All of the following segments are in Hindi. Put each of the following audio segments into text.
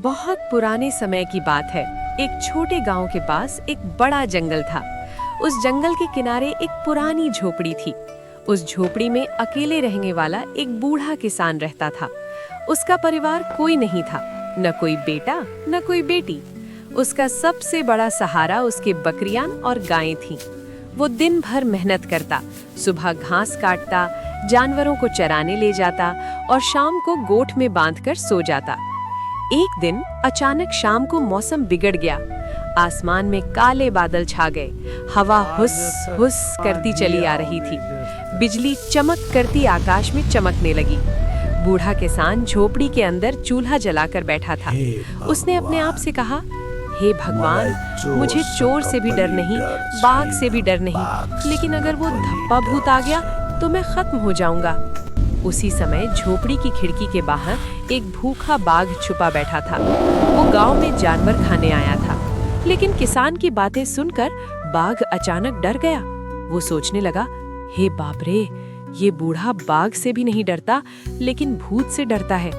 बहुत पुराने समय की बात है। एक छोटे गांव के पास एक बड़ा जंगल था। उस जंगल के किनारे एक पुरानी झोपड़ी थी। उस झोपड़ी में अकेले रहने वाला एक बूढ़ा किसान रहता था। उसका परिवार कोई नहीं था, न कोई बेटा न कोई बेटी। उसका सबसे बड़ा सहारा उसके बकरियां और गायें थीं। वो दिन भर मेहनत करता, सुबह घास काटता, जानवरों को चराने ले जाता और शाम को गोठ में बांधकर सो जाता। एक दिन अचानक शाम को मौसम बिगड़ गया। आसमान में काले बादल छा गए, हवा हुस हुस करती चली आ रही थी, बिजली चमक करती आकाश में चमकने लगी। बूढ़ा किसान झोपड़ी के अंदर चूल्हा जलाकर बैठा था। उसने अपने आप से कहा, हे भगवान, मुझे चोर से भी डर नहीं, बाघ से भी डर नहीं, लेकिन अगर वो धप्पा भूत आ गया तो मैं खत्म हो जाऊंगा। उसी समय झोपड़ी की खिड़की के बाहर एक भूखा बाघ छुपा बैठा था। वो गांव में जानवर खाने आया था, लेकिन किसान की बातें सुनकर बाघ अचानक डर गया। वो सोचने लगा, हे बाप रे, ये बूढ़ा बाघ से भी नहीं डरता, लेकिन भूत से डरता है।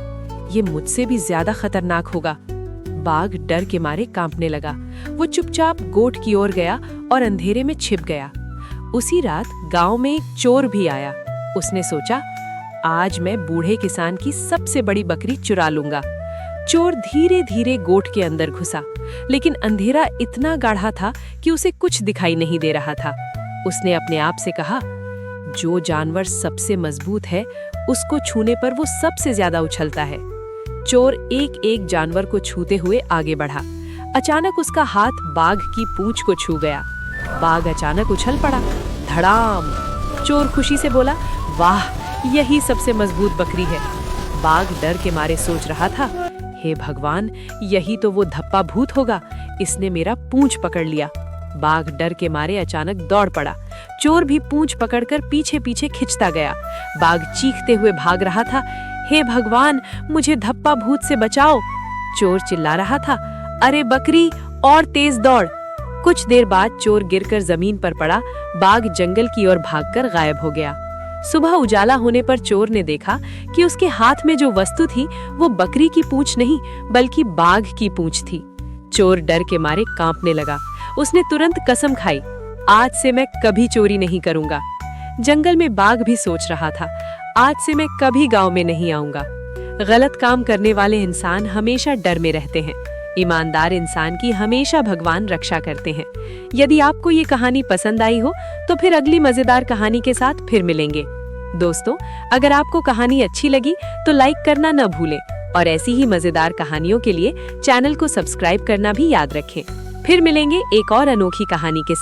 ये मुझसे भी ज्यादा खतरनाक होगा। बाघ डर के मारे कांपने लगा। वो चुपचाप गोठ की ओर गया और अंधेरे में छिप गया। उसी रात गांव में एक चोर भी आया। उसने सोचा, आज मैं बूढ़े किसान की सबसे बड़ी बकरी चुरा लूंगा। चोर धीरे धीरे गोठ के अंदर घुसा, लेकिन अंधेरा इतना गाढ़ा था कि उसे कुछ दिखाई नहीं दे रहा था। उसने अपने आप से कहा, जो जानवर सबसे मजबूत है, उसको छूने पर वो सबसे ज्यादा उछलता है। चोर एक एक जानवर को छूते हुए आगे बढ़ा। अचानक उसका हाथ बाघ की पूंछ को छू गया। बाघ अचानक उछल पड़ा। धड़ाम! चोर खुशी से बोला, वाह, यही सबसे मजबूत बकरी है। बाघ डर के मारे सोच रहा था, हे भगवान, यही तो वो धप्पा भूत होगा। इसने मेरा पूंछ पकड़ लिया। बाघ डर के मारे अचानक दौड़ पड़ा। चोर भी पूंछ पकड़कर पीछे पीछे खिंचता गया। बाघ चीखते हुए भाग रहा था, हे भगवान, मुझे धप्पा भूत से बचाओ। चोर चिल्ला रहा था, अरे बकरी, और तेज दौड़। कुछ देर बाद चोर गिरकर जमीन पर पड़ा। बाघ जंगल की ओर भागकर गायब हो गया। सुबह उजाला होने पर चोर ने देखा कि उसके हाथ में जो वस्तु थी वो बकरी की पूंछ नहीं, बल्कि बाघ की पूंछ थी। चोर डर के मारे कांपने लगा। उसने तुरंत कसम खाई, आज से मैं कभी चोरी नहीं करूंगा। जंगल में बाघ भी सोच रहा था, आज से मैं कभी गांव में नहीं आऊंगा। गलत काम करने वाले इंसान हमेशा डर में रहते हैं। ईमानदार इंसान की हमेशा भगवान रक्षा करते हैं। यदि आपको ये कहानी पसंद आई हो तो फिर अगली मजेदार कहानी के साथ फिर मिलेंगे। दोस्तों, अगर आपको कहानी अच्छी लगी तो लाइक करना न भूलें और ऐसी ही मजेदार कहानियों के लिए चैनल को सब्सक्राइब करना भी याद रखें। फिर मिलेंगे एक और अनोखी कहानी के साथ।